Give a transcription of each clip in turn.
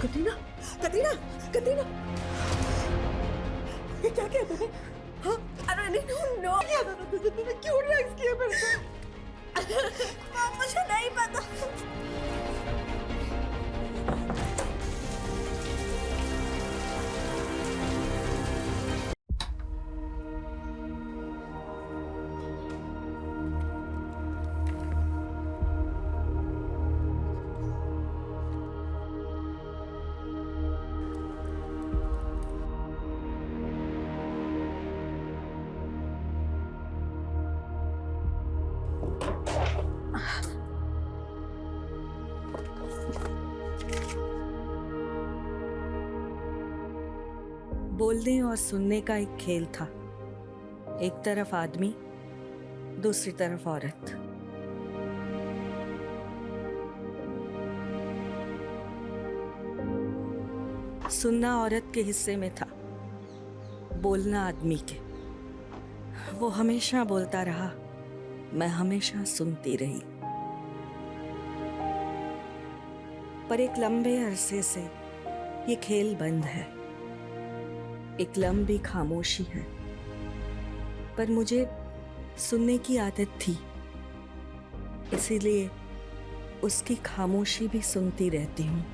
कतरीना, कतरीना, कतरीना, ये क्या किया तूने? हाँ, अरे नहीं, नो क्या था तुझे क्यों ड्रग्स किया मेरे से? मुझे नहीं पता। बोलने और सुनने का एक खेल था। एक तरफ आदमी, दूसरी तरफ औरत। सुनना औरत के हिस्से में था, बोलना आदमी के। वो हमेशा बोलता रहा, मैं हमेशा सुनती रही। पर एक लंबे अरसे से ये खेल बंद है। एक लंबी खामोशी है। पर मुझे सुनने की आदत थी, इसीलिए उसकी खामोशी भी सुनती रहती हूँ।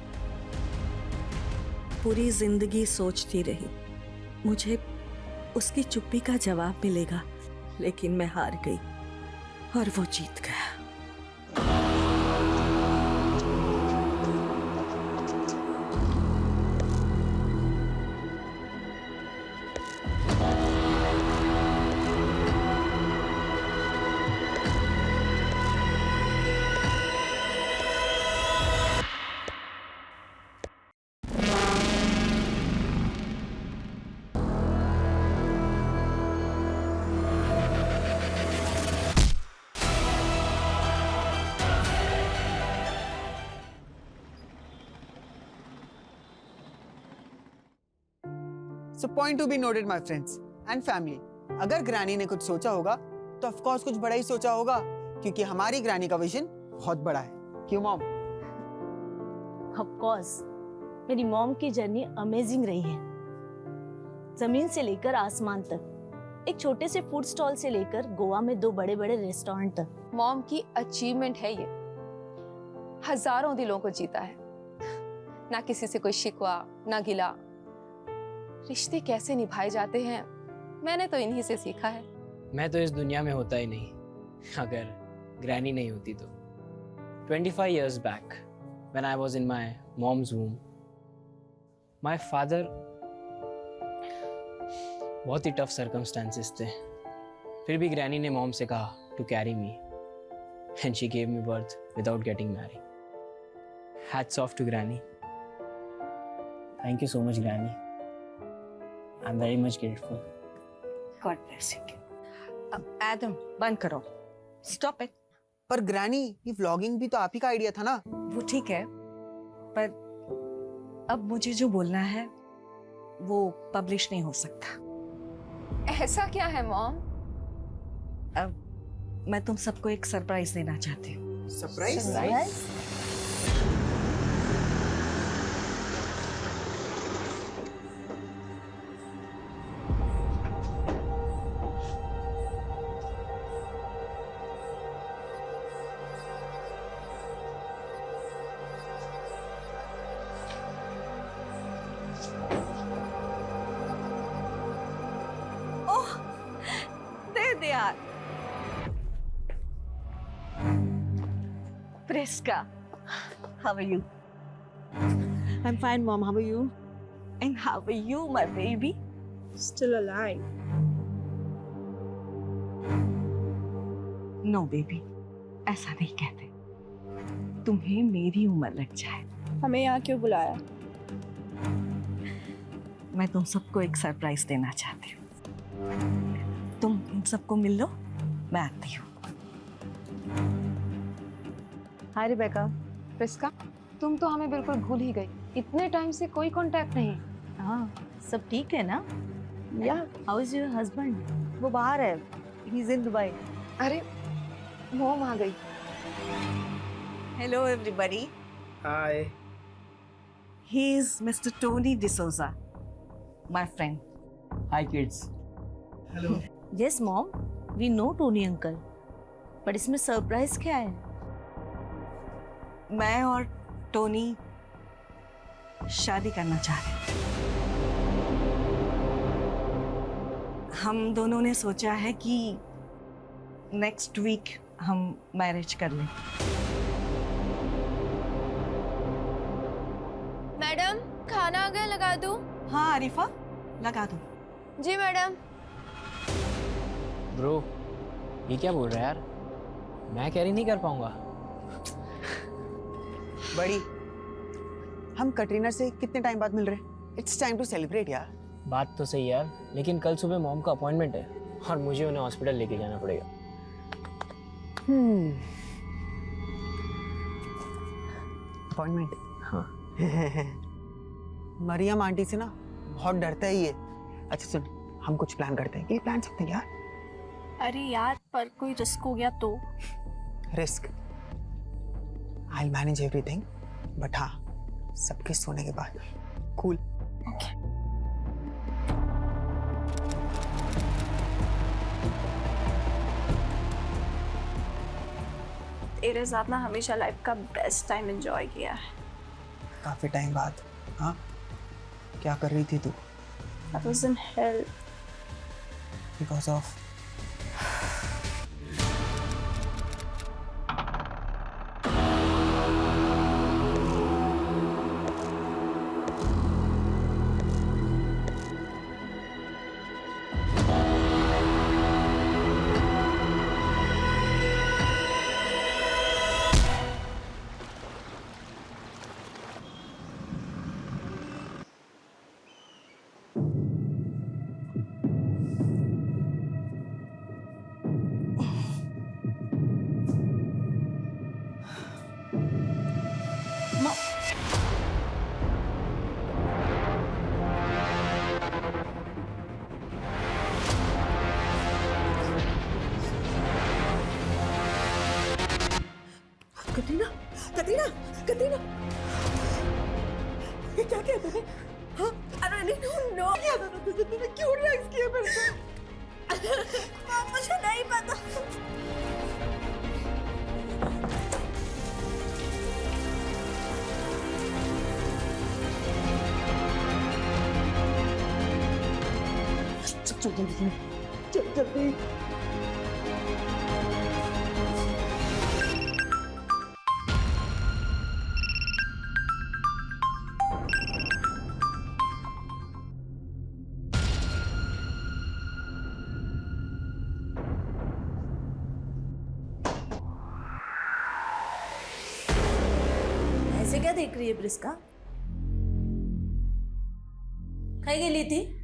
पूरी जिंदगी सोचती रही, मुझे उसकी चुप्पी का जवाब मिलेगा, लेकिन मैं हार गई और वो जीत गया। So point to be noted, my friends and family. अगर ग्रैनी ने कुछ सोचा होगा तो ऑफ कोर्स कुछ बड़ा ही सोचा होगा, क्योंकि हमारी ग्रैनी का विजन बहुत बड़ा है। क्यों मॉम? ऑफ कोर्स मेरी मॉम की जर्नी अमेजिंग रही है। जमीन से लेकर आसमान तक, एक छोटे से फूड स्टॉल से लेकर गोवा में 2 बड़े-बड़े रेस्टोरेंट तक। मॉम की अचीवमेंट है ये। हजारों दिलों को जीता है, ना किसी से कोई शिकवा ना गिला। रिश्ते कैसे निभाए जाते हैं मैंने तो इन्हीं से सीखा है। मैं तो इस दुनिया में होता ही नहीं अगर ग्रैनी नहीं होती तो। 25 years back when I was in my mom's womb, my father, बहुत ही टफ सर्कमस्टेंसेस थे, फिर भी ग्रैनी ने मॉम से कहा to carry me and she gave me birth without getting married. Hats off to Granny. Thank you so much, Granny. I'm very much grateful. God bless you. Adam बंद करो, stop it. पर granny, ये vlogging भी तो आप ही का idea था ना? वो ठीक है, पर अब मुझे जो बोलना है वो पब्लिश नहीं हो सकता। ऐसा क्या है मॉम? अब मैं तुम सबको एक सरप्राइज देना चाहती हूँ। सरप्राइज? दे यार। Priska, how are you? I'm fine, Mom. How are you? And how are you, my baby? Still alive. No, baby, ऐसा नहीं कहते। तुम्हें मेरी उम्र लग जाए। हमें यहाँ क्यों बुलाया? मैं तुम सबको एक सरप्राइज देना चाहती हूँ। तुम इन सबको मिल लो, मैं आती हूँ। हाय रिबेका। प्रिस्का, तुम तो हमें बिल्कुल भूल ही गई। इतने टाइम से कोई कांटेक्ट नहीं। हाँ, सब ठीक है ना? या हाउ इज योर हस्बैंड? वो बाहर है, ही इज इन दुबई। अरे मॉम आ गई। Hello everybody. Hi. He is Mr. Tony D'Souza, my friend. Hi kids. Yes mom, we know Tony uncle, पर इसमें सरप्राइज क्या है? मैं और टोनी शादी करना चाह रहे हैं। हम दोनों ने सोचा है कि नेक्स्ट वीक हम मैरिज कर लें। मैडम खाना आ गया, लगा दूं? हाँ आरिफा, लगा दो। जी मैडम। ब्रो, ये क्या बोल रहा है यार? मैं कैरी नहीं कर पाऊंगा। बड़ी, हम कटरीना से कितने टाइम बाद मिल रहे हैं? इट्स टाइम टू सेलिब्रेट यार। बात तो सही यार, लेकिन कल सुबह मॉम का अपॉइंटमेंट है और मुझे उन्हें हॉस्पिटल लेके जाना पड़ेगा। अपॉइंटमेंट? हाँ। मरियम आंटी से ना बहुत डरता है ये। अच्छा सुन, हम कुछ प्लान करते हैं। ये प्लान सकते हैं यार। अरे यार, पर कोई रिस्क हो गया तो? Risk? I will manage everything, but हाँ, सबके सोने के बाद। कूल। ओके। तेरे साथ ना हमेशा लाइफ का बेस्ट टाइम एंजॉय किया है। काफी टाइम बाद। हाँ, क्या कर रही थी तू? I was in hell. Because of Katrina, Katrina, Katrina, ये क्या किया तूने? हाँ? अरे नहीं, नो क्या तूने क्यों रिलैक्स किया मेरे से? मुझे नहीं पता। चल जल्दी, चल जल्दी। ऐसे क्या देख रही है प्रिस्का? कहीं गेली थी?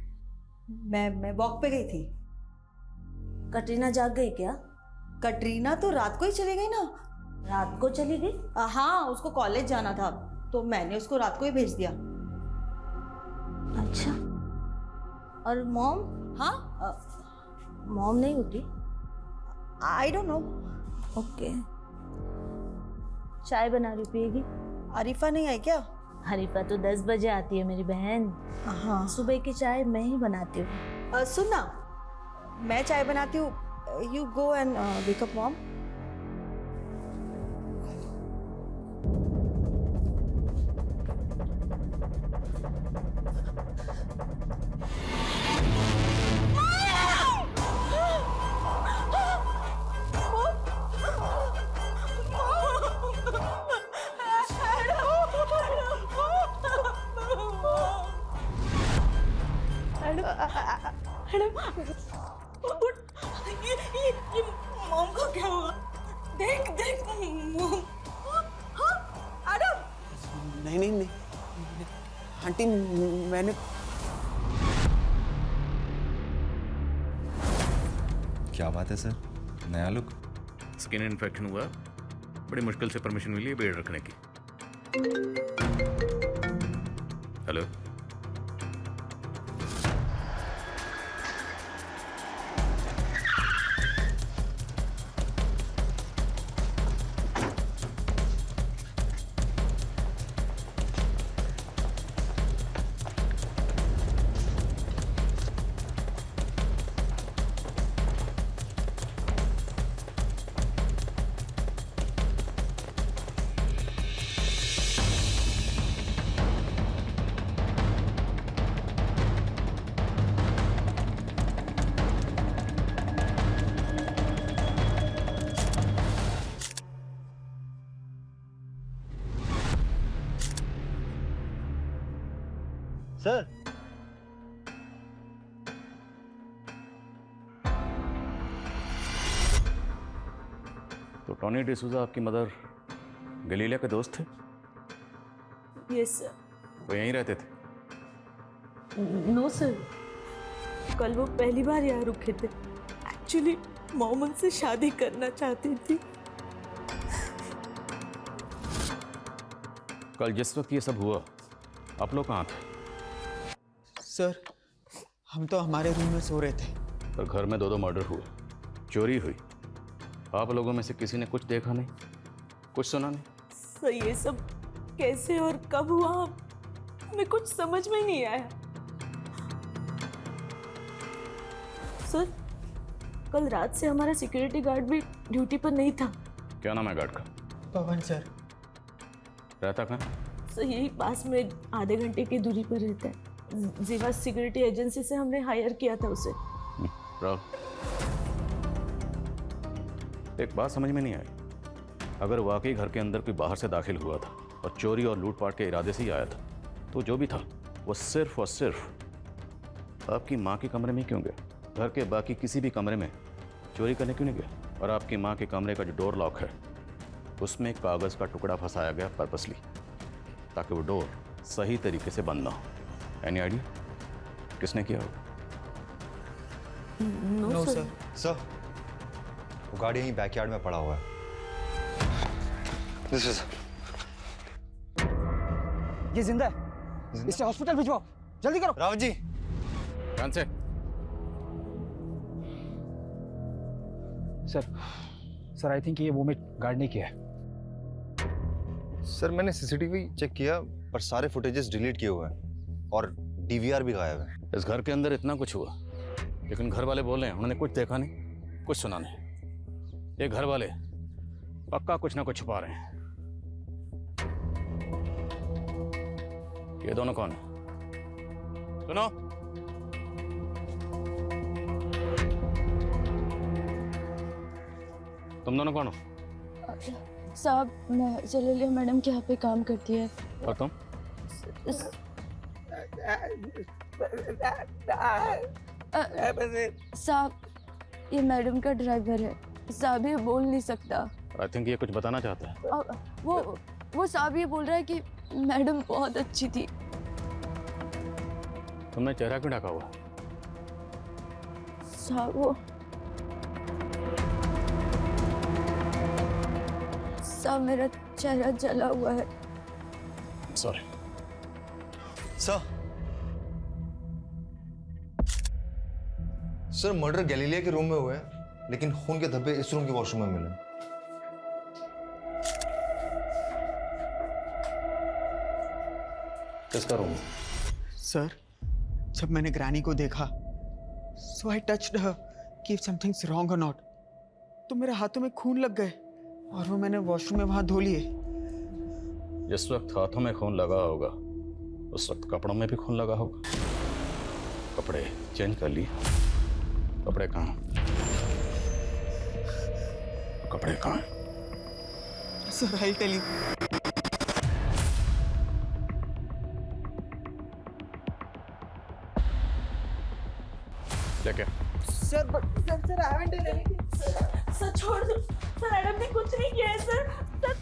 मैं वॉक पे गई थी। कटरीना जाग गई क्या? कटरीना तो रात को ही चली गई ना। रात को चली गई? हाँ, उसको कॉलेज जाना था तो मैंने उसको रात को ही भेज दिया। अच्छा। और मॉम? हाँ, मॉम नहीं उठी? I don't know. ओके। चाय बना रही, पिएगी? आरिफा नहीं आई क्या? हरीफा तो 10 बजे आती है मेरी बहन। हाँ। सुबह की चाय मैं ही बनाती हूँ। सुन ना, मैं चाय बनाती हूँ, you go and wake up mom. ये मॉम को क्या हुआ? देख देख मॉम। हाँ एडम। नहीं नहीं नहीं आंटी, मैंने क्या बात है सर, नया लुक? स्किन इन्फेक्शन हुआ, बड़ी मुश्किल से परमिशन मिली है बेड रखने की। हेलो, सर तो टॉनी डिसूजा आपकी मदर गलीलिया के दोस्त थे? Yes sir. वो यहीं रहते थे? नो सर, कल वो पहली बार यहाँ रुके थे। एक्चुअली मॉम उनसे शादी करना चाहती थी। कल जिस वक्त ये सब हुआ आप लोग कहाँ थे? सर हम तो हमारे रूम में सो रहे थे। पर घर में 2 मर्डर हुए, चोरी हुई, आप लोगों में से किसी ने कुछ देखा नहीं, कुछ सुना नहीं? सर ये सब कैसे और कब हुआ हमें कुछ समझ में नहीं आया। सर कल रात से हमारा सिक्योरिटी गार्ड भी ड्यूटी पर नहीं था। क्या नाम है गार्ड का? पवन सर। रहता कहाँ? सर यही पास में आधे घंटे की दूरी पर रहता है। जीवा सिक्योरिटी एजेंसी से हमने हायर किया था उसे। राहुल, एक बात समझ में नहीं आई, अगर वाकई घर के अंदर कोई बाहर से दाखिल हुआ था और चोरी और लूटपाट के इरादे से ही आया था, तो जो भी था वो सिर्फ और सिर्फ आपकी माँ के कमरे में क्यों गया? घर के बाकी किसी भी कमरे में चोरी करने क्यों नहीं गया? और आपकी माँ के कमरे का जो डोर लॉक है उसमें कागज़ का टुकड़ा फंसाया गया पर्पसली, ताकि वो डोर सही तरीके से बंद ना हो। एनी आइडिया किसने किया होगा? No sir. सर वो गाड़ी यहीं बैकयार्ड में पड़ा हुआ है। दिस इज ये जिंदा है, इसे हॉस्पिटल भिजवाओ, जल्दी करो। रावत जी ध्यान से। सर आई थिंक ये वोमिट गार्ड ने किया है। सर मैंने सीसीटीवी चेक किया पर सारे फुटेजेस डिलीट किए हुए हैं और डीवीआर भी गायब है। इस घर के अंदर इतना कुछ हुआ लेकिन घर वाले बोल रहे हैं उन्होंने कुछ देखा नहीं, कुछ सुना नहीं। ये घर वाले पक्का कुछ ना कुछ छुपा रहे हैं। ये दोनों कौन है? सुनो, तुम दोनों कौन हो? साहब मैं जलीलिया मैडम के यहाँ पे काम करती है। और तुम? साहब ये मैडम का ड्राइवर है। साहब ये बोल नहीं सकता। आई थिंक ये कुछ बताना चाहता है। वो साहब ये बोल रहा है कि मैडम बहुत अच्छी थी। तुमने चेहरा क्यों ढका हुआ? साहब वो साहब मेरा चेहरा जला हुआ है। सॉरी सर मर्डर गैलीलिया के रूम में हुए हैं लेकिन खून के धब्बे इस रूम के वॉशरूम में मिले। किसका रूम? सर जब मैंने ग्रैनी को देखा सो आई टच्ड हर कि इफ समथिंग्स रॉन्ग और नॉट, तो मेरे हाथों में खून लग गए और वो मैंने वॉशरूम में वहां धो लिए। जिस वक्त हाथों में खून लगा होगा उस वक्त कपड़ों में भी खून लगा होगा। कपड़े चेंज कर लिए? कपड़े कहाँ? कपड़े कहाँ? Sir I tell you. क्या क्या? Sir sir I haven't done anything. Sir छोड़ दो सर, मैडम ने कुछ नहीं किया है सर। सर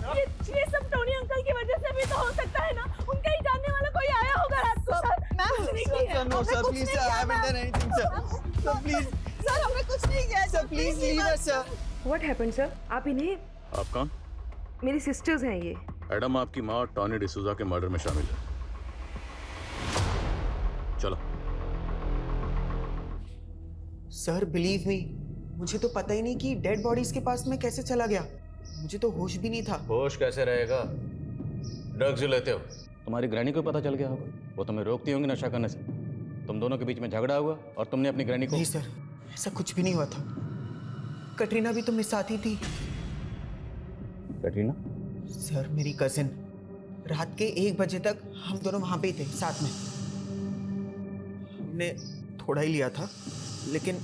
ये सब टोनी अंकल की वजह से भी तो हो सकता है ना। उनका ही जानने वाला कोई आया होगा रात को। सर कुछ नहीं किया। No sir please sir, I haven't done anything sir. Sir please sir हमने कुछ नहीं किया। Sir please leave us sir. What happened sir? आप इन्हें? आप कौन? मेरी सिस्टर्स हैं ये। एडम आपकी माँ और टॉनी डिसूजा के मर्डर में शामिल है। चलो। सर बिलीव मी, मुझे तो पता ही नहीं कि डेड बॉडी इसके पास में कैसे चला गया। मुझे तो होश भी नहीं था। होश कैसे रहेगा? ड्रग्स जो लेते हो। तुम्हारी ग्रैनी को पता चल गया होगा, वो तुम्हें रोकती होंगी नशा करने से। तुम दोनों के बीच में झगड़ा हुआ और तुमने अपनी ग्रैनी को। नहीं सर, ऐसा कुछ भी नहीं हुआ था। कटरीना भी तो मेरे साथ ही थी। कटरीना? सर मेरी कजिन। रात के 1 बजे तक हम दोनों वहां पे ही थे साथ में। हमने थोड़ा ही लिया था लेकिन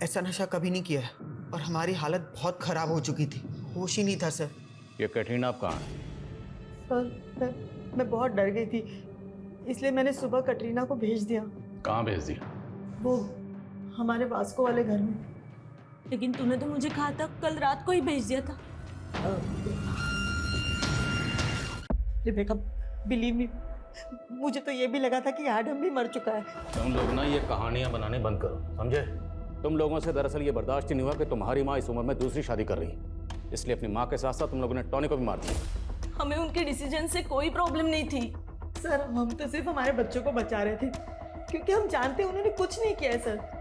ऐसा नशा कभी नहीं किया है और हमारी हालत बहुत खराब हो चुकी थी। होश ही नहीं था सर। ये कटरीना आप कहाँ है? सर मैं बहुत डर गई थी इसलिए मैंने सुबह कटरीना को भेज दिया। कहाँ भेज दिया? वो हमारे वास्को वाले घर में। लेकिन तूने तो मुझे कहा था कल रात को ही भेज दिया था। रिबेका, बिलीव मी, मुझे तो ये भी लगा था कि एडम भी मर चुका है। तुम लोग ना ये कहानियां बनाने बंद करो, समझे? तुम लोगों से दरअसल ये बर्दाश्त ही नहीं हुआ कि तुम्हारी माँ इस उम्र में दूसरी शादी कर रही है, इसलिए अपनी माँ के साथ साथ तुम लोगों ने टॉनी को भी मार दिया। हमें उनके डिसीजन से कोई प्रॉब्लम नहीं थी सर, हम तो सिर्फ हमारे बच्चों को बचा रहे थे, क्योंकि हम जानते हैं उन्होंने कुछ नहीं किया है सर।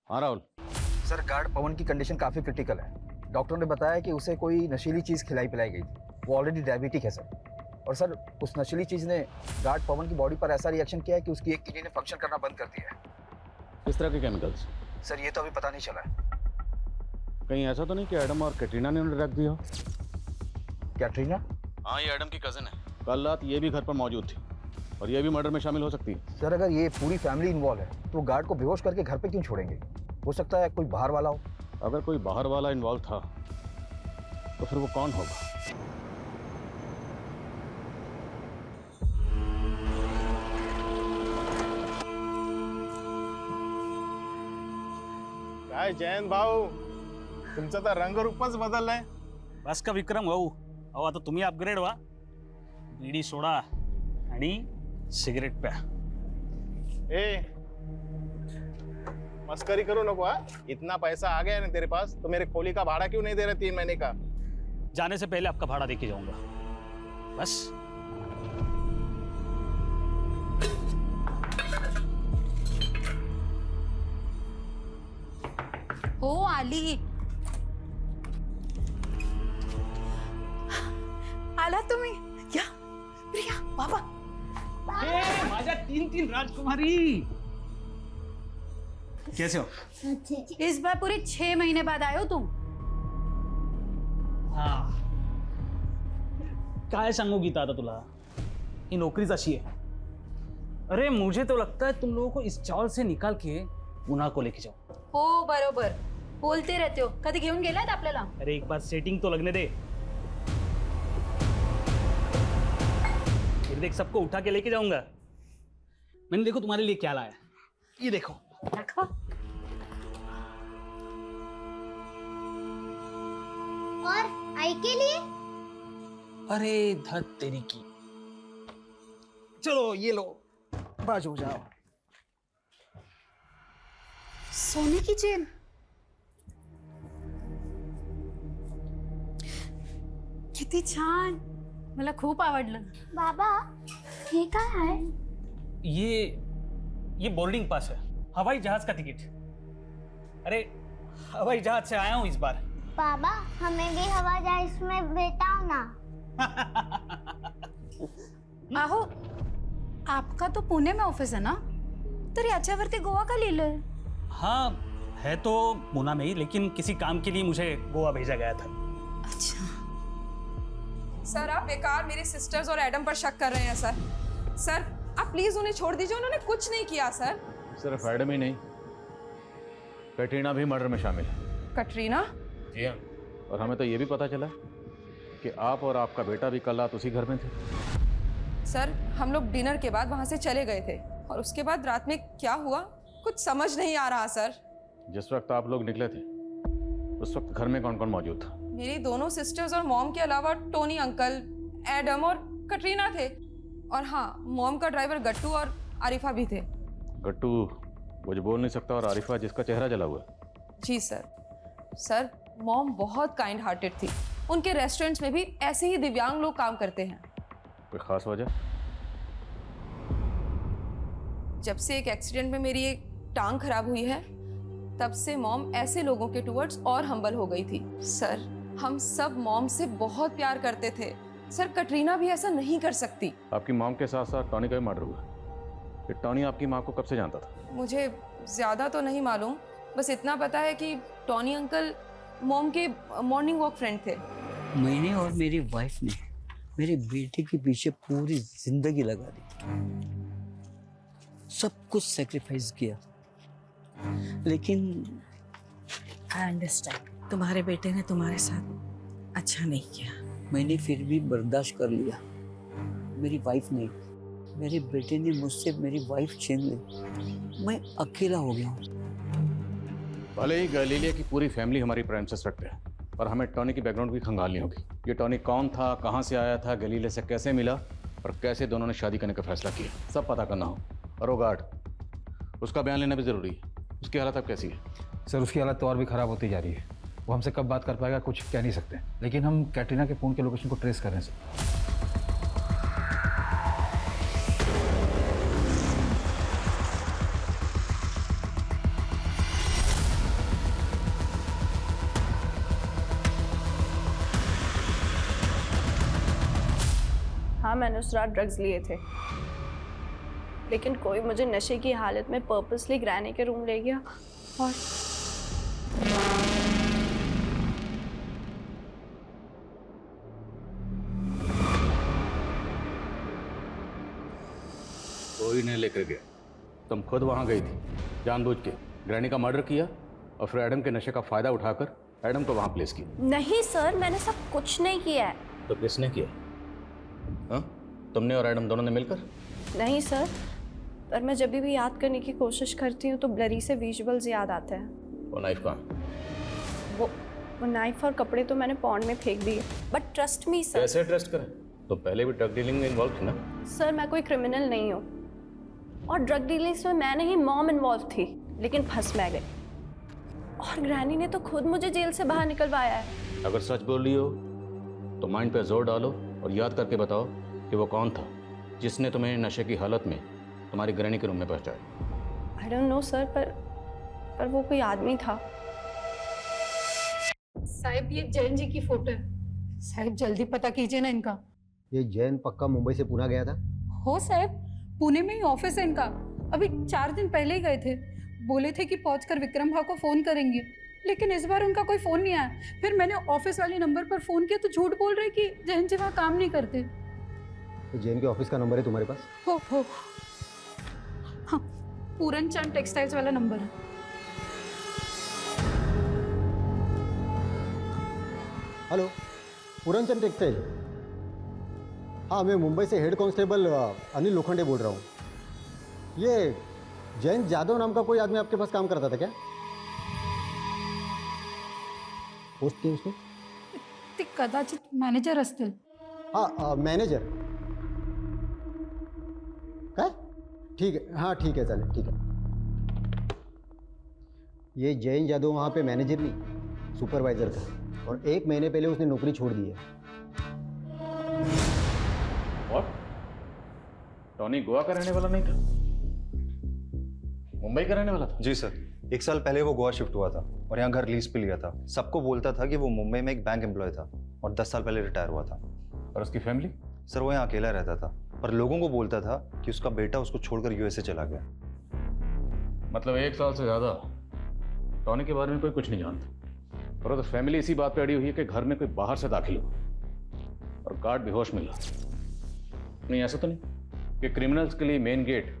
हाँ राहुल। सर, गार्ड पवन की कंडीशन काफ़ी क्रिटिकल है। डॉक्टर ने बताया कि उसे कोई नशीली चीज़ खिलाई पिलाई गई थी। वो ऑलरेडी डायबिटिक है सर। और सर, उस नशीली चीज़ ने गार्ड पवन की बॉडी पर ऐसा रिएक्शन किया है कि उसकी एक किडनी ने फंक्शन करना बंद कर दिया है। किस तरह के केमिकल्स? सर, ये तो अभी पता नहीं चला है। कहीं ऐसा तो नहीं कि एडम और कैटरीना ने उन्हें रख दिया? कैटरीना? हाँ, ये एडम की कज़न है। कल रात ये भी घर पर मौजूद थी और ये भी मर्डर में शामिल हो सकती है। सर, अगर ये पूरी फैमिली इन्वॉल्व है तो गार्ड को बेहोश करके घर पे क्यों छोड़ेंगे? हो सकता है कोई बाहर वाला हो। अगर कोई बाहर वाला इन्वॉल्व था तो फिर वो कौन होगा? काय जयंत भाऊ, तुमचा तर रंगरूपच बदललाय. बस का विक्रम भाऊ, अहो आता तुम्ही अपग्रेड व्हा. बीडी सोडा आणि सिगरेट प्या. ए, मस्करी करो नको. इतना पैसा आ गया ना तेरे पास, तो मेरे खोली का भाड़ा क्यों नहीं दे रहे 3 महीने का? जाने से पहले आपका भाड़ा देके जाऊंगा. बस. हो आली. आला तुम्ही. या प्रिया, बाबा. माझ्या 3 राजकुमारी. कैसे हो? इस बार पूरे 6 महीने बाद आए हो तुम. हाँ. काय सांगू गीता आता तुला, ही नौकरीच अशी है. अरे मुझे तो लगता है तुम लोगों को इस चावल से निकाल के उन्हा को लेके जाओ. हो बरोबर बोलते रहते हो. कधी घेऊन गेलात आपल्याला? अरे एक बार सेटिंग तो लगने दे. फिर देख, सबको उठा के लेके जाऊंगा. मैंने देखो तुम्हारे लिए क्या लाया. ये देखो. रखो. और आई के लिए? अरे धत तेरी की. चलो ये लो, बाजू जाओ. सोने की चेन. किती छान. मला खूप आवडलं. बाबा, हे काय आहे? ये बोर्डिंग पास है, हवाई जहाज का टिकट. अरे हवाई जहाज से आया हूं इस बार. बाबा, हमें भी हवाई जहाज में बैठाओ ना. आहो, आपका तो पुणे में ऑफिस है ना, तर याच्यावरती गोवा का लिहिलंय? हाँ है तो पुणे में ही, लेकिन किसी काम के लिए मुझे गोवा भेजा गया था. अच्छा. सर, आप बेकार मेरे सिस्टर्स और एडम पर शक कर रहे हैं सर. सर, आप प्लीज उन्हें छोड़ दीजिए, उन्होंने कुछ नहीं किया सर. सिर्फ एडम ही नहीं, कैटरीना भी मर्डर में शामिल है. कटरीना? जी हाँ. और हमें तो ये भी पता चला कि आप और आपका बेटा भी कल रात उसी घर में थे. सर, हम लोग डिनर के बाद वहां से चले गए थे और उसके बाद रात में क्या हुआ कुछ समझ नहीं आ रहा सर. जिस वक्त आप लोग निकले थे उस वक्त घर में कौन कौन मौजूद था? मेरी दोनों सिस्टर्स और मॉम के अलावा टोनी अंकल, एडम और कटरीना थे. और हाँ, मॉम का ड्राइवर गट्टू और आरिफा भी थे. गट्टू वो जो बोल नहीं सकता, और आरिफा जिसका चेहरा जला हुआ. जी सर. सर, मॉम बहुत काइंड हार्टेड थी. उनके रेस्टोरेंट्स में भी ऐसे ही दिव्यांग लोग काम करते हैं. कोई खास वजह? जब से एक एक्सीडेंट में मेरी एक टांग खराब हुई है, तब से मॉम ऐसे लोगों के टुवर्ड्स और हम्बल हो गई थी. सर, हम सब मॉम से बहुत प्यार करते थे. सर, कटरीना भी ऐसा नहीं कर सकती. आपकी मॉम के साथ साथ टॉनी का भी मर्डर हुआ. ये टॉनी आपकी माँ को कब से जानता था? मुझे ज़्यादा तो नहीं मालूम, बस इतना पता है कि टॉनी अंकल मॉम के मॉर्निंग वॉक फ्रेंड थे. मैंने और मेरी वाइफ ने मेरे बेटे के पीछे पूरी जिंदगी लगा दी, सब कुछ सेक्रीफाइस किया, लेकिन आई अंडरस्टैंड, तुम्हारे बेटे ने तुम्हारे साथ अच्छा नहीं किया। मैंने फिर भी बर्दाश्त कर लिया। मेरी वाइफ ने, मेरे बेटे ने मुझसे मेरी वाइफ छीन ली। मैं अकेला हो गया हूँ। भले ही गैलीलिया की पूरी फैमिली हमारी प्राइम सस्पेक्ट है, पर हमें टॉनी की बैकग्राउंड की खंगालनी होगी। ये टॉनी कौन था, कहाँ से आया था, गैलीलिया से कैसे मिला और कैसे दोनों ने शादी करने का फैसला किया, सब पता करना हो। और वो गार्ड, उसका बयान लेना भी ज़रूरी है। उसकी हालत अब कैसी है? सर उसकी हालत तो और भी ख़राब होती जा रही है। वो हमसे कब बात कर पाएगा कुछ कह नहीं सकते, लेकिन हम कैटरीना के फ़ोन के लोकेशन को ट्रेस कर रहे हैं सर। हाँ, मैंने उस रात ड्रग्स लिए थे, लेकिन कोई मुझे नशे की हालत में पर्पसली ग्रैनी के रूम ले गया और कोई नहीं लेकर गया, तुम खुद वहां गई थी जानबूझ के, ग्रैनी का मर्डर किया और फिर एडम के नशे का फायदा उठाकर एडम को वहां प्लेस किया। नहीं सर, मैंने सब कुछ नहीं किया है। तो किसने किया? हाँ, तुमने और एडम दोनों ने मिलकर? नहीं सर, पर मैं जब भी याद करने की कोशिश करती हूँ तो ब्लरी से विजुअल्स याद आते हैं। वो नाइफ कहाँ? वो नाइफ और कपड़े तो मैंने पॉन्ड में फेंक दिए, बट ट्रस्ट मी सर। कैसे ट्रस्ट करें? तो पहले भी ड्रग डीलिंग में इन्वॉल्व थी ना? सर मैं कोई क्रिमिनल नहीं हूँ, और ड्रग डीलिंग्स में मैं नहीं, मॉम इन्वॉल्व थी, लेकिन फंस मैं गई। और ग्रैनी ने तो खुद मुझे जेल से बाहर निकलवाया है। अगर सच बोल रही हो तो माइंड पे जोर डालो और याद करके बताओ कि वो कौन था जिसने तुम्हें नशे की हालत में तुम्हारी ग्रैनी के रूम में पहुंचाया। आई डोंट नो सर, पर वो कोई आदमी था। साहिब ये जैन जी की फोटो है, साहिब जल्दी पता कीजिए ना इनका। ये जैन पक्का मुंबई से पुणे गया था? हो साहिब, पुणे में ही ऑफिस है इनका, अभी 4 दिन पहले ही गए थे। बोले थे कि पहुंचकर विक्रम भाव को फोन करेंगे, लेकिन इस बार उनका कोई फोन नहीं आया। फिर मैंने ऑफिस वाले नंबर पर फोन किया तो झूठ बोल रहे कि जैन जी वहाँ काम नहीं करते। तो जैन के ऑफिस का नंबर है तुम्हारे पास? हो हाँ, पूरन चंद टेक्सटाइल्स वाला नंबर है। Hello, Puran Chand textile. हाँ, मैं मुंबई से हेड कांस्टेबल अनिल लोखंडे बोल रहा हूँ। ये जैन जादव नाम का कोई आदमी आपके पास काम करता था क्या? पोस्ट की उसने? ते कदाचित मॅनेजर असतील। हाँ, मैनेजर। काय? ठीक है, हाँ ठीक है, चलें, ठीक है। ये जैन जादव वहाँ पे मैनेजर नहीं, सुपरवाइजर था, और 1 महीने पहले उसने नौकरी छोड़ दी है। और टॉनी गोवा का रहने वाला नहीं था, मुंबई का रहने वाला था? जी सर, 1 साल पहले वो गोवा शिफ्ट हुआ था और यहाँ घर लीज पे लिया था। सबको बोलता था कि वो मुंबई में एक बैंक एम्प्लॉय था और 10 साल पहले रिटायर हुआ था। और उसकी फैमिली? सर वो यहाँ अकेला रहता था, पर लोगों को बोलता था कि उसका बेटा उसको छोड़कर यूएसए चला गया। मतलब 1 साल से ज्यादा टॉनी के बारे में कोई कुछ नहीं जानता, और तो फैमिली इसी बात पे अड़ी हुई है कि घर में कोई बाहर से दाखिल हुआ और गार्ड बेहोश मिला। नहीं, ऐसा तो नहीं कि क्रिमिनल्स के लिए मेन गेट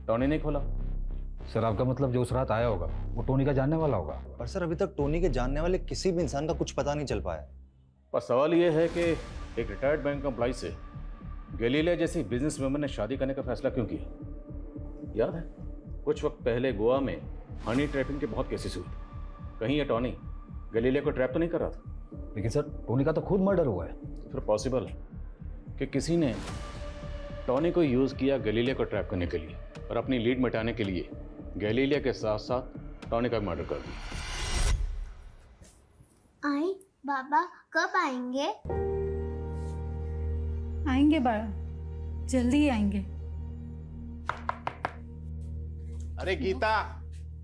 टॉनी ने खोला? सर आपका मतलब जो उस रात आया होगा वो टोनी का जानने वाला होगा? पर सर अभी तक टोनी के जानने वाले किसी भी इंसान का कुछ पता नहीं चल पाया। पर सवाल ये है कि एक रिटायर्ड बैंक एम्प्लॉय से गैलीलिया जैसी बिजनेस वुमन ने शादी करने का फैसला क्यों किया? याद है कुछ वक्त पहले गोवा में हनी ट्रैपिंग के बहुत केसेस हुए, कहीं ये टॉनी गैलीलिया को ट्रैप तो नहीं कर रहा था? लेकिन सर टोनी का तो खुद मर्डर हुआ है। फिर पॉसिबल है कि किसी ने टॉनी को यूज़ किया गैलीलिया को ट्रैप करने के लिए और अपनी लीड मिटाने के लिए गैलीलिया के साथ साथ टॉनी का मर्डर कर दिया। आई बाबा कब आएंगे? आएंगे बाबा, जल्दी ही आएंगे। अरे गीता,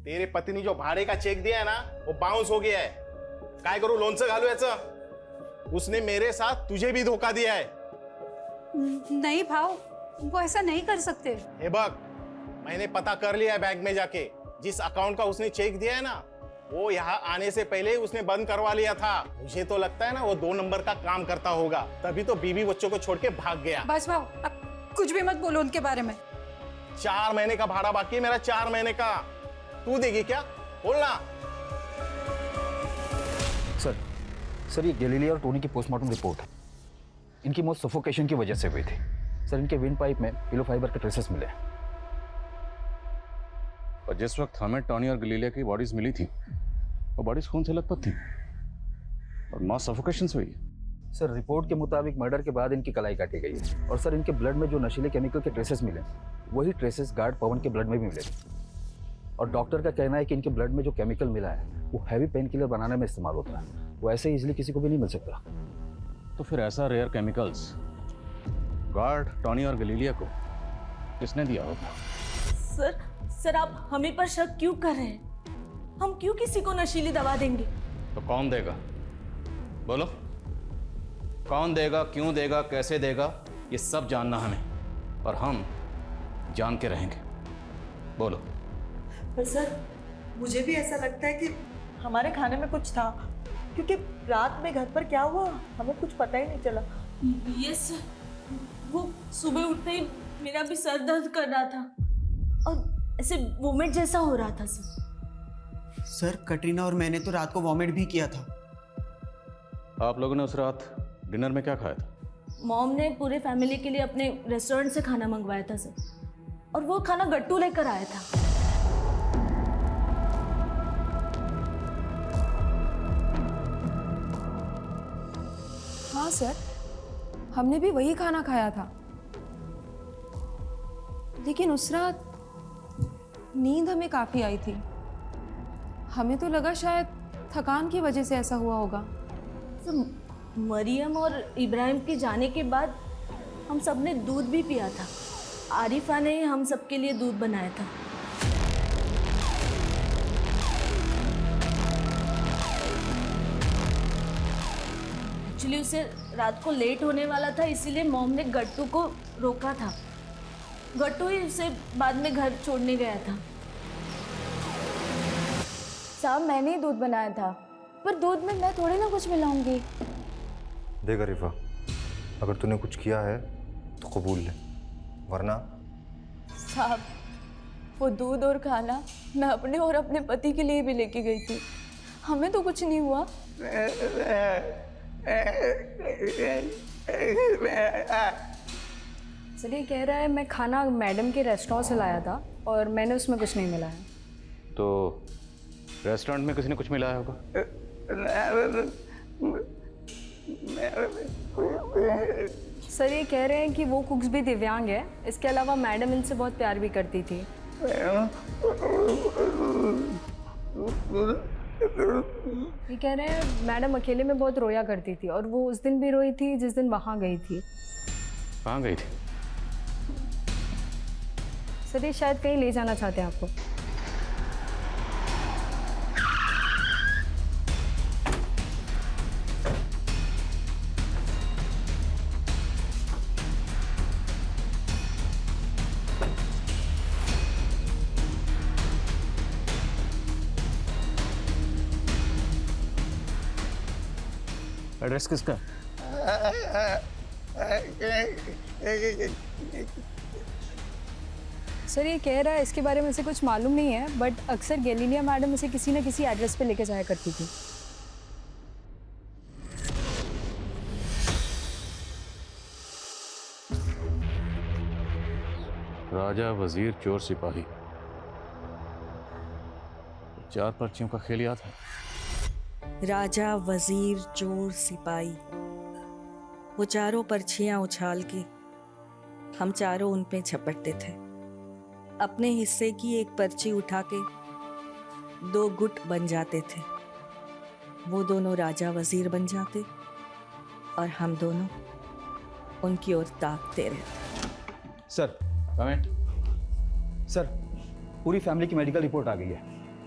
तेरे पति ने जो भाड़े का चेक दिया है ना वो बाउंस हो गया है। काय करू, लोणचं घालू याचं? उसने मेरे साथ तुझे भी धोखा दिया है। नहीं भाव, वो ऐसा नहीं कर सकते। हे बघ, मैंने पता कर लिया है बैंक में जाके, जिस अकाउंट का उसने चेक दिया है ना वो यहाँ आने से पहले ही उसने बंद करवा लिया था। मुझे तो लगता है ना वो 2 नंबर का काम करता होगा, तभी तो बीवी बच्चों को छोड़ के भाग गया। बस भाव, अब कुछ भी मत बोलो उनके बारे में। 4 महीने का भाड़ा बाकी है मेरा, 4 महीने का। तू देगी क्या? बोलना। सर ये गैलीलिया और टोनी की पोस्टमार्टम रिपोर्ट है। इनकी मौत सफोकेशन की वजह से हुई थी। सर इनके विंड पाइप में पिलो फाइबर के ट्रेसेस मिले। और जिस वक्त हमें टॉनी और गलीलिया की बॉडीज मिली थी वो बॉडीज खून से लथपथ थी और मौत सफोकेशन से हुई है। सर रिपोर्ट के मुताबिक मर्डर के बाद इनकी कलाई काटी गई है। और सर इनके ब्लड में जो नशीले केमिकल के ट्रेसेस मिले वही ट्रेसेस गार्ड पवन के ब्लड में भी मिले। और डॉक्टर का कहना है कि इनके ब्लड में जो केमिकल मिला है वो हैवी पेन किलर बनाने में इस्तेमाल होता है। वो ऐसे इजीली किसी को भी नहीं मिल सकता। तो फिर ऐसा रेयर केमिकल्स गार्ड टॉनी और गलीलिया को किसने दिया होगा? सर आप हमें पर शक क्यों कर रहे हैं? हम क्यों किसी को नशीली दवा देंगे? तो कौन देगा? बोलो, कौन देगा, क्यों देगा, कैसे देगा, ये सब जानना हमें, और हम जान के रहेंगे। बोलो। पर सर मुझे भी ऐसा लगता है कि हमारे खाने में कुछ था, क्योंकि रात में घर पर क्या हुआ हमें कुछ पता ही नहीं चला। यस, वो सुबह उठते ही मेरा भी सर दर्द कर रहा था और ऐसे वोमिट जैसा हो रहा था सर कटरीना और मैंने तो रात को वॉमिट भी किया था। आप लोगों ने उस रात डिनर में क्या खाया था? मॉम ने पूरे फैमिली के लिए अपने रेस्टोरेंट से खाना मंगवाया था सर, और वो खाना गट्टू लेकर आया था। हाँ सर, हमने भी वही खाना खाया था, लेकिन उस रात नींद हमें काफ़ी आई थी। हमें तो लगा शायद थकान की वजह से ऐसा हुआ होगा। सर मरियम और इब्राहिम के जाने के बाद हम सब ने दूध भी पिया था। आरिफा ने हम सबके लिए दूध बनाया था। एक्चुअली उसे रात को लेट होने वाला था, इसीलिए मॉम ने गट्टू को रोका था। गट्टू ही उसे बाद में घर छोड़ने गया था। साहब मैंने ही दूध बनाया था, पर दूध में मैं थोड़ी ना कुछ मिलाऊंगी। देख अरीफा, अगर तूने कुछ किया है तो कबूल ले, वरना। साहब वो दूध और खाना मैं अपने और अपने पति के लिए भी लेके गई थी, हमें तो कुछ नहीं हुआ। चलिए कह रहा है मैं खाना मैडम के रेस्टोरेंट से लाया था और मैंने उसमें कुछ नहीं मिलाया। तो रेस्टोरेंट में किसी ने कुछ मिलाया होगा? सर ये कह रहे हैं कि वो कुक्स भी दिव्यांग है, इसके अलावा मैडम इनसे बहुत प्यार भी करती थी। ये कह रहे हैं मैडम अकेले में बहुत रोया करती थी, और वो उस दिन भी रोई थी जिस दिन वहाँ गई थी। कहाँ गई थी? सर ये शायद कहीं ले जाना चाहते हैं आपको। एड्रेस किसका? सर ये कह रहा है इसके बारे में से कुछ मालूम नहीं है, बट अक्सर गैलीलिया मैडम इसे किसी न किसी एड्रेस पे लेके जाया करती थी। राजा, वजीर, चोर, सिपाही, 4 पर्चियों का खेल याद है? राजा, वजीर, चोर, सिपाही, वो चारों पर्चियां उछाल के हम चारों उन पे झपटते थे। अपने हिस्से की एक पर्ची उठा के 2 गुट बन जाते थे। वो दोनों राजा वजीर बन जाते और हम दोनों उनकी ओर ताकते रहते। सर सर पूरी फैमिली की मेडिकल रिपोर्ट आ गई है।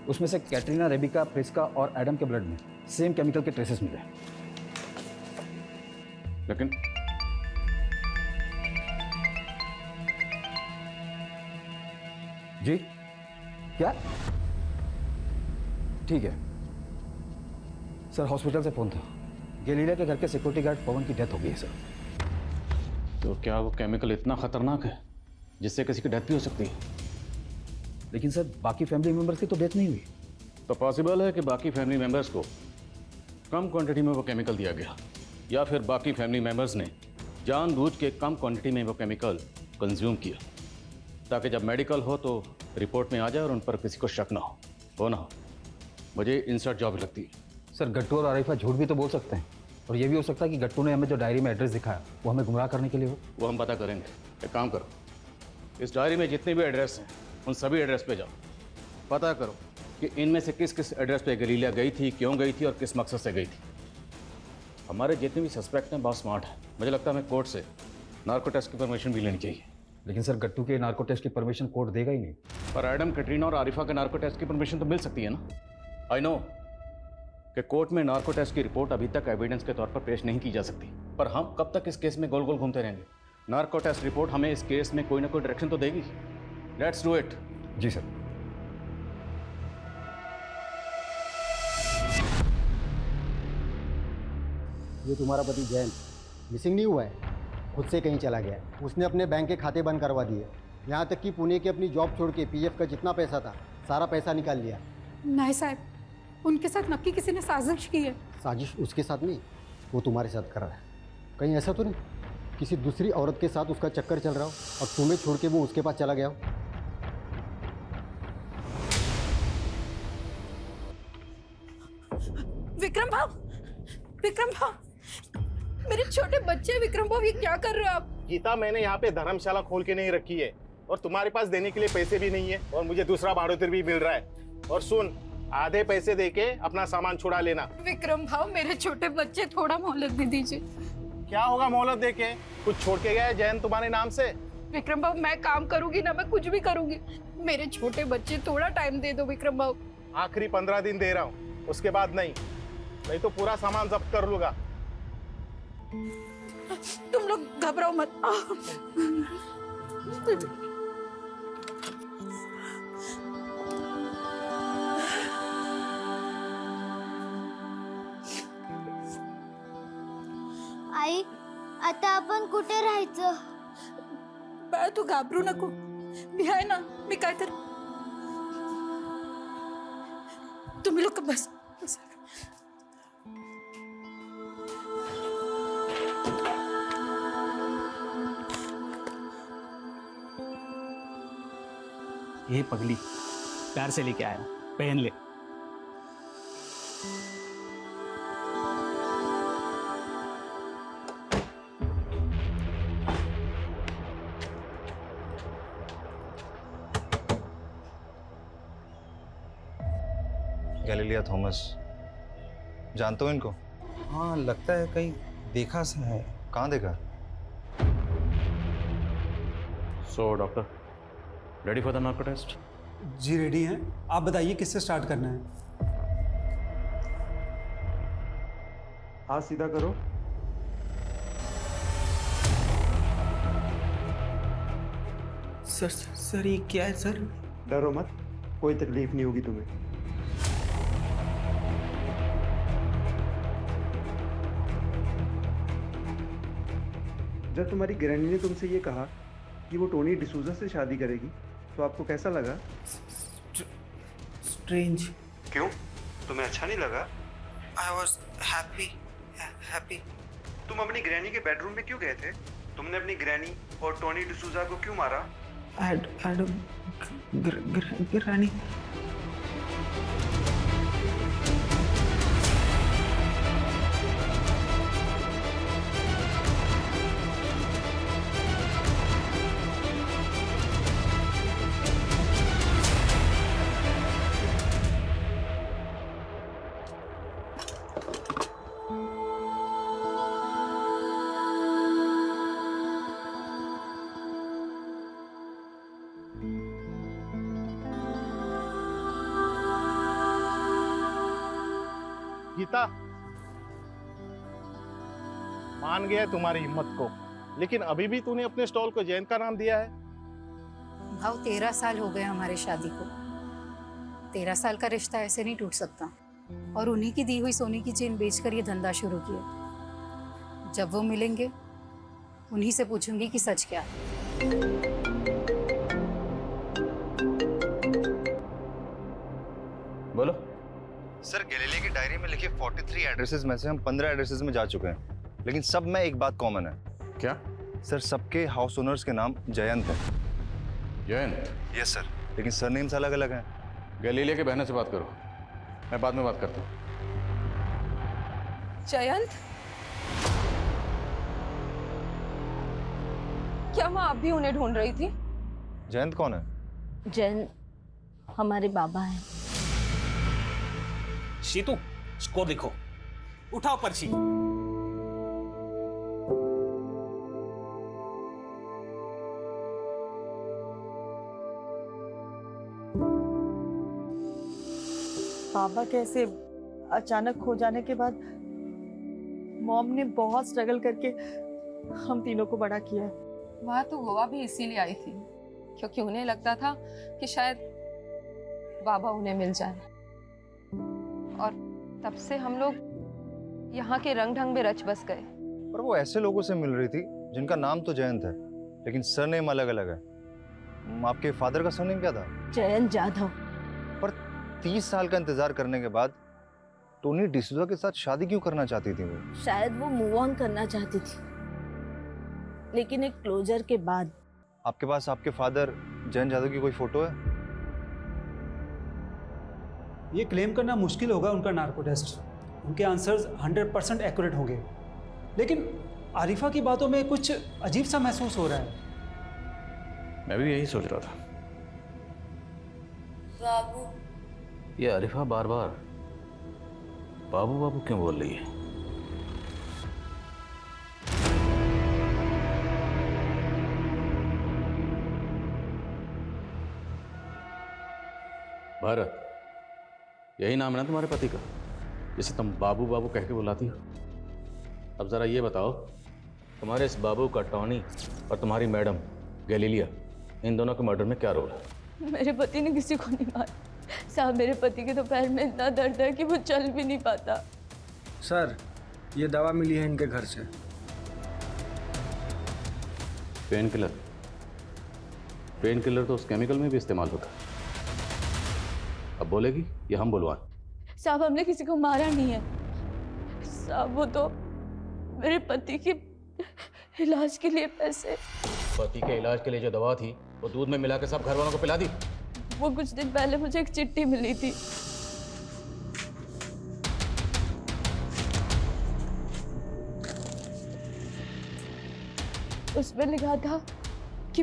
उसमें से कैटरीना, रेबिका, प्रिस्का और एडम के ब्लड में सेम केमिकल के ट्रेसेस मिले। लेकिन जी क्या? ठीक है, सर हॉस्पिटल से फ़ोन था, गैलीलिया के घर के सिक्योरिटी गार्ड पवन की डेथ हो गई है सर। तो क्या वो केमिकल इतना खतरनाक है जिससे किसी की डेथ भी हो सकती है? लेकिन सर बाकी फैमिली मेम्बर्स की तो डेथ नहीं हुई। तो पॉसिबल है कि बाकी फैमिली मेंबर्स को कम क्वांटिटी में वो केमिकल दिया गया, या फिर बाकी फैमिली मेंबर्स ने जानबूझ के कम क्वांटिटी में वो केमिकल कंज्यूम किया, ताकि जब मेडिकल हो तो रिपोर्ट में आ जाए और उन पर किसी को शक ना हो ना हो। मुझे इंसर्ट जॉब लगती है। सर गट्टू और आरिफा झूठ भी तो बोल सकते हैं, और ये भी हो सकता है कि गट्टू ने हमें जो डायरी में एड्रेस दिखाया वो हमें गुमराह करने के लिए हो। वो हम पता करेंगे। एक काम करो, इस डायरी में जितने भी एड्रेस हैं उन सभी एड्रेस पे जाओ, पता करो कि इनमें से किस किस एड्रेस पे गैलीलिया गई थी, क्यों गई थी और किस मकसद से गई थी। हमारे जितने भी सस्पेक्ट हैं बहुत स्मार्ट हैं। मुझे लगता है हमें कोर्ट से नार्को टेस्ट की परमिशन भी लेनी चाहिए। लेकिन सर गट्टू के नार्को टेस्ट की परमिशन कोर्ट देगा ही नहीं। पर एडम, कैटरीना और आरिफा के नार्को टेस्ट की परमिशन तो मिल सकती है ना। आई नो कि कोर्ट में नार्को टेस्ट की रिपोर्ट अभी तक एविडेंस के तौर पर पेश नहीं की जा सकती, पर हम कब तक इस केस में गोल गोल घूमते रहेंगे? नार्को टेस्ट रिपोर्ट हमें इस केस में कोई ना कोई डायरेक्शन तो देगी। Let's do it. जी सर। ये तुम्हारा पति जैन मिसिंग नहीं हुआ है, खुद से कहीं चला गया है। उसने अपने बैंक के खाते बंद करवा दिए, यहाँ तक कि पुणे की अपनी जॉब छोड़ के पीएफ का जितना पैसा था सारा पैसा निकाल लिया। नहीं साहब, उनके साथ नक्की किसी ने साजिश की है। साजिश उसके साथ नहीं, वो तुम्हारे साथ कर रहा है। कहीं ऐसा तो नहीं किसी दूसरी औरत के साथ उसका चक्कर चल रहा हो और तुम्हें छोड़ के वो उसके पास चला गया हो? विक्रम भाव, विक्रम भाव, मेरे छोटे बच्चे विक्रम भाव, ये क्या कर रहे हो आप? गीता, मैंने यहाँ पे धर्मशाला खोल के नहीं रखी है और तुम्हारे पास देने के लिए पैसे भी नहीं है और मुझे दूसरा भाड़ोतर भी मिल रहा है। और सुन, आधे पैसे देके अपना सामान छुड़ा लेना। विक्रम भाव, मेरे छोटे बच्चे, थोड़ा मोहलत भी दीजिए। क्या होगा मोहलत देके? कुछ छोड़ के गया है जैन तुम्हारे नाम से? विक्रम भाव, मैं काम करूंगी ना, मैं कुछ भी करूंगी। मेरे छोटे बच्चे, थोड़ा टाइम दे दो विक्रम भाव। आखिरी 15 दिन दे रहा हूँ, उसके बाद नहीं तो पूरा सामान जब्त कर लूंगा। तुम लोग घबराओ मत। आई, आता आपण कुठे राहायचं? बाळा, तू घाबरू नको, मी आहे ना, मी काय तर. तुम्ही लोक बस. ये पगली प्यार से लेके आया, पहन ले। गैलीलिया थॉमस, जानते हो इनको? हाँ, लगता है कहीं देखा सा है। कहाँ देखा? So doctor, ready for the narco test? जी रेडी हैं। आप बताइए किससे स्टार्ट करना है? हाथ सीधा करो। सर ये क्या है सर? डरो मत, कोई तकलीफ नहीं होगी तुम्हें। जब तुम्हारी ग्रैनी ने तुमसे ये कहा कि वो टोनी डिसूजा से शादी करेगी तो आपको कैसा लगा? स्ट्रेंज। क्यों, तुम्हें अच्छा नहीं लगा? I was happy. तुम अपनी ग्रैनी के बेडरूम में क्यों गए थे? तुमने अपनी ग्रैनी और टोनी डिसूजा को क्यों मारा? ग्रैनी। गीता, मान गया तुम्हारी हिम्मत को, लेकिन अभी भी तूने अपने स्टॉल को जैन का नाम दिया है। भाव 13 साल हो गए हमारी शादी को। 13 साल का रिश्ता ऐसे नहीं टूट सकता। और उन्हीं की दी हुई सोने की चेन बेचकर ये धंधा शुरू किया। जब वो मिलेंगे उन्हीं से पूछूंगी कि सच क्या है। बोलो। सर गैलीलिया की डायरी में लिखे 43 एड्रेसेस में से हम 15 एड्रेसेस में जा चुके हैं, लेकिन सब में एक बात कॉमन है। क्या? सर सबके हाउस ओनर्स के नाम जयंत है। जयंत? यस सर, लेकिन सरनेम्स अलग अलग हैं। गैलीलिया के बहनों से बात करो, मैं बाद में बात करता हूँ। जयंत, क्या माँ आप भी उन्हें ढूंढ रही थी? जयंत कौन है? जैन हमारे बाबा हैं। शीतू, स्कोर लिखो, उठाओ पर्ची। पापा कैसे अचानक खो जाने के बाद मॉम ने बहुत स्ट्रगल करके हम तीनों को बड़ा किया। वहाँ तो गोवा भी इसीलिए आई थी क्योंकि उन्हें लगता था कि शायद बाबा उन्हें मिल जाए, और तब से हम लोग यहाँ के रंग ढंग में रच बस गए। पर वो ऐसे लोगों से मिल रही थी जिनका नाम तो जयंत है, लेकिन सरनेम अलग अलग है। आपके फादर का सरनेम क्या था? जयंत जाधव। पर 30 साल का इंतजार करने के बाद टोनी डिसूजा के साथ शादी क्यों करना चाहती थी वो? शायद वो मूव ऑन करना चाहती थी, लेकिन एक क्लोजर के बाद। आपके पास आपके फादर जयंत जाधव की कोई फोटो है? ये क्लेम करना मुश्किल होगा उनका नार्को टेस्ट। उनके आंसर्स 100% एक्यूरेट होंगे, लेकिन आरिफा की बातों में कुछ अजीब सा महसूस हो रहा है। मैं भी यही सोच रहा था। बाबू। ये आरिफा बार बार बाबू बाबू क्यों बोल रही है? भारत, यही नाम है ना तुम्हारे पति का, जिसे तुम बाबू बाबू कह के बुलाती हो? अब जरा ये बताओ, तुम्हारे इस बाबू का टॉनी और तुम्हारी मैडम गैलीलिया, इन दोनों के मर्डर में क्या रोल है? मेरे पति ने किसी को नहीं मारा साहब। मेरे पति के तो पैर में इतना दर्द है कि वो चल भी नहीं पाता। सर ये दवा मिली है इनके घर से। Pain killer? पेन किलर तो उस केमिकल में भी इस्तेमाल होता है। अब बोलेगी या हम बुलवाएं? साहब हमने किसी को मारा नहीं है साहब, वो तो मेरे पति के इलाज के लिए पैसे। पति के इलाज के लिए जो दवा थी वो दूध में मिला के सब घर वालों को पिला दी? वो कुछ दिन पहले मुझे एक चिट्ठी मिली थी, उसमें लिखा था कि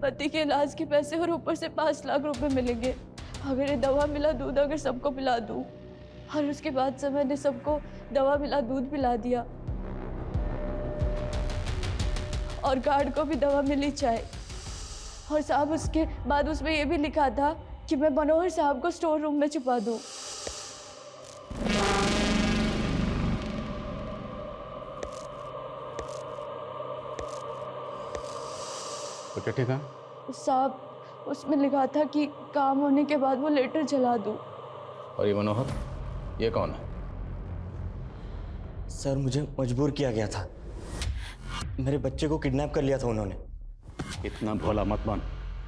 पति के इलाज के पैसे और ऊपर से 5 लाख रुपए मिलेंगे अगर ये दवा मिला दूध अगर सबको पिला दूं। और उसके बाद से मैंने सबको दवा मिला दूध पिला दिया, और गार्ड को भी दवा मिली चाय। और साहब उसके बाद उसमें ये भी लिखा था कि मैं मनोहर साहब को स्टोर रूम में छुपा दूं। तो चिट्ठी कहाँ? साहब उसमें लिखा था कि काम होने के बाद वो लेटर जला दूं। और ये मनोहर, ये कौन है? सर मुझे मजबूर किया गया था, मेरे बच्चे को किडनैप कर लिया था उन्होंने। इतना भोला मत बन,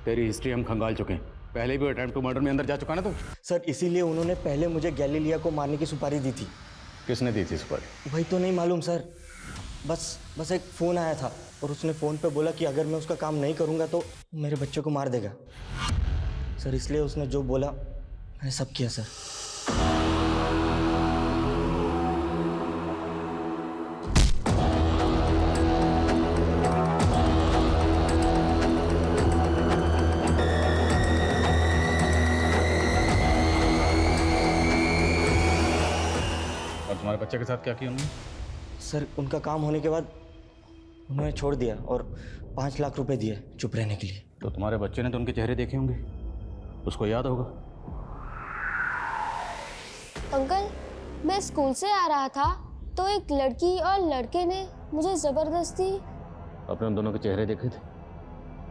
तेरी हिस्ट्री हम खंगाल चुके हैं। पहले भी अटेम्प्ट टू मर्डर में अंदर जा चुका ना तू? सर इसीलिए उन्होंने पहले मुझे गैलीलिया को मारने की सुपारी दी थी। किसने दी थी सुपारी? वही तो नहीं मालूम सर, बस एक फ़ोन आया था और उसने फ़ोन पे बोला कि अगर मैं उसका काम नहीं करूँगा तो मेरे बच्चे को मार देगा। सर इसलिए उसने जो बोला मैंने सब किया सर। तुम्हारे बच्चे के साथ क्या किया उन्होंने? सर उनका काम होने के बाद उन्होंने छोड़ दिया और 5 लाख रुपए दिए चुप रहने के लिए। तो तुम्हारे बच्चे ने तो उनके चेहरे देखे होंगे, उसको याद होगा। अंकल मैं स्कूल से आ रहा था तो एक लड़की और लड़के ने मुझे जबरदस्ती। अपने उन दोनों के चेहरे देखे थे?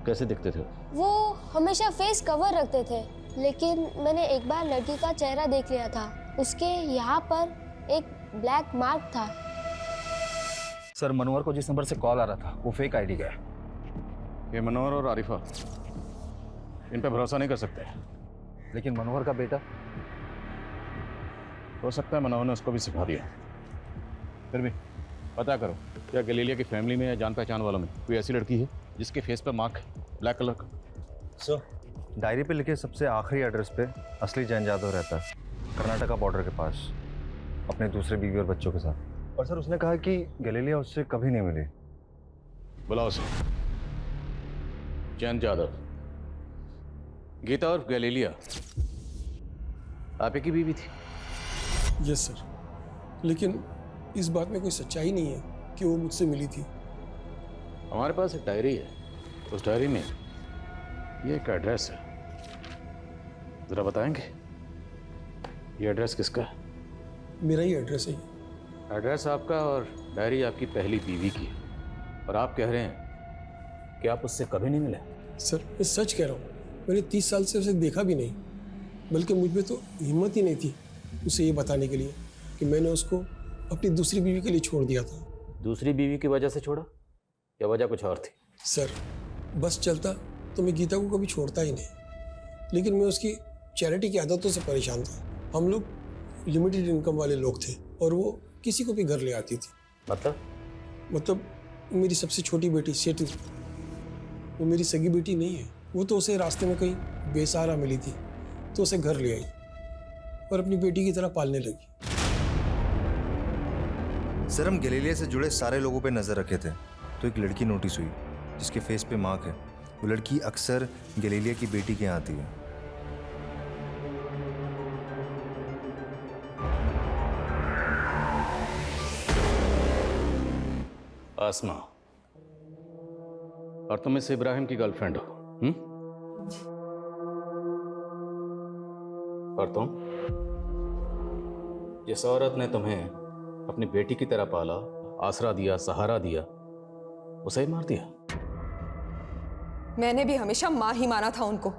कैसे दिखते थे? वो हमेशा फेस कवर रखते थे, लेकिन मैंने एक बार लड़की का चेहरा देख लिया था उसके यहाँ पर एक ब्लैक मार्क था। सर मनोहर को जिस नंबर से कॉल आ रहा था वो फेक आईडी का है। ये मनोहर और आरिफा, इन पे भरोसा नहीं कर सकते। लेकिन मनोहर का बेटा, हो सकता है मनोहर ने उसको भी सिखा दिया। फिर भी पता करो, क्या गैलीलिया की फैमिली में या जान पहचान वालों में कोई ऐसी लड़की है जिसके फेस पे मार्क है ब्लैक कलर का? सर, डायरी पे लिखे सबसे आखिरी एड्रेस पे असली जैन जादव रहता है, कर्नाटका बॉर्डर के पास, अपने दूसरे बीवी और बच्चों के साथ। और सर उसने कहा कि गैलीलिया उससे कभी नहीं मिली। बुलाओ उसे। जैन जादव, गीता और गैलीलिया आप ही की बीवी थी? यस सर, लेकिन इस बात में कोई सच्चाई नहीं है कि वो मुझसे मिली थी। हमारे पास एक डायरी है, उस डायरी में ये एक एड्रेस है, जरा बताएंगे ये एड्रेस किसका है? मेरा ही एड्रेस है। एड्रेस आपका और डायरी आपकी पहली बीवी की है, और आप कह रहे हैं कि आप उससे कभी नहीं मिले? सर मैं सच कह रहा हूँ, मैंने 30 साल से उसे देखा भी नहीं, बल्कि मुझ में तो हिम्मत ही नहीं थी उसे ये बताने के लिए कि मैंने उसको अपनी दूसरी बीवी के लिए छोड़ दिया था। दूसरी बीवी की वजह से छोड़ा या वजह कुछ और थी? सर बस चलता तो मैं गीता को कभी छोड़ता ही नहीं, लेकिन मैं उसकी चैरिटी की आदतों से परेशान था। हम लोग लिमिटेड इनकम वाले लोग थे और वो किसी को भी घर ले आती थी। मतलब मेरी सबसे छोटी बेटी सेतु, वो मेरी सगी बेटी नहीं है, वो तो उसे रास्ते में कहीं बेसहारा मिली थी तो उसे घर ले आई और अपनी बेटी की तरह पालने लगी। सर हम गैलीलिया से जुड़े सारे लोगों पे नजर रखे थे तो एक लड़की नोटिस हुई जिसके फेस पे मार्क है। वो लड़की अक्सर गैलीलिया की बेटी के यहाँ आती है। आसमा, और तुम इस इब्राहिम की गर्लफ्रेंड हो? और तुम, जिस औरत ने तुम्हें अपनी बेटी की तरह पाला, आसरा दिया, सहारा दिया, उसे ही मार दिया? मैंने भी हमेशा माँ ही माना था उनको,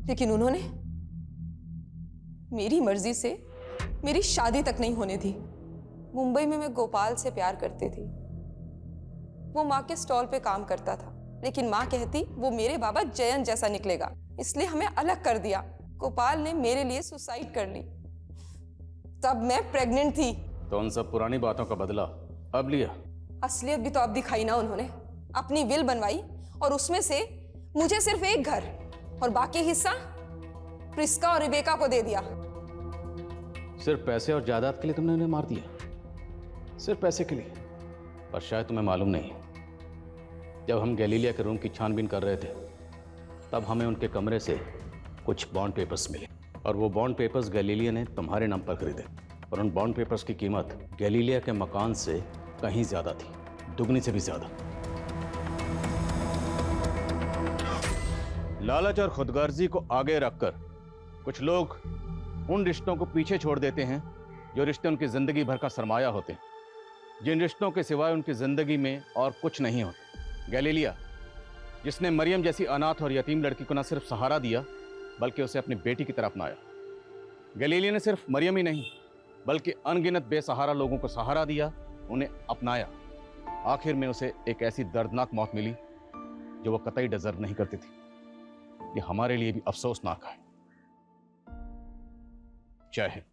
लेकिन उन्होंने मेरी मर्जी से मेरी शादी तक नहीं होने दी। मुंबई में मैं गोपाल से प्यार करती थी। वो माँ के स्टॉल पे काम करता था, लेकिन माँ कहती वो मेरे बाबा जयंत जैसा निकलेगा, इसलिए हमें अलग कर दिया। गोपाल ने मेरे लिए सुसाइड कर ली, तब मैं प्रेग्नेंट थी। तो उन सब पुरानी बातों का बदला अब लिया? असलियत भी तो अब दिखाई ना उन्होंने। अपनी विल बनवाई और उसमें से मुझे सिर्फ एक घर और बाकी हिस्सा प्रिस्का और रिबेका को दे दिया। सिर्फ पैसे और जायदाद के लिए तुमने उन्हें मार दिया? सिर्फ पैसे के लिए? पर शायद तुम्हें मालूम नहीं, जब हम गैलीलिया के रूम की छानबीन कर रहे थे तब हमें उनके कमरे से कुछ बॉन्ड पेपर्स मिले, और वो बॉन्ड पेपर्स गैलीलिया ने तुम्हारे नाम पर खरीदे, और उन बॉन्ड पेपर्स की कीमत गैलीलिया के मकान से कहीं ज्यादा थी, दुगनी से भी ज्यादा। लालच और खुदगर्जी को आगे रखकर कुछ लोग उन रिश्तों को पीछे छोड़ देते हैं जो रिश्ते उनकी जिंदगी भर का सरमाया होते हैं, जिन रिश्तों के सिवाय उनकी जिंदगी में और कुछ नहीं होता। गैलीलिया, जिसने मरियम जैसी अनाथ और यतीम लड़की को न सिर्फ सहारा दिया बल्कि उसे अपनी बेटी की तरह अपनाया। गैलीलिया ने सिर्फ मरियम ही नहीं बल्कि अनगिनत बेसहारा लोगों को सहारा दिया, उन्हें अपनाया। आखिर में उसे एक ऐसी दर्दनाक मौत मिली जो वो कतई डिजर्व नहीं करती थी। ये हमारे लिए भी अफसोसनाक है। जय हिंद।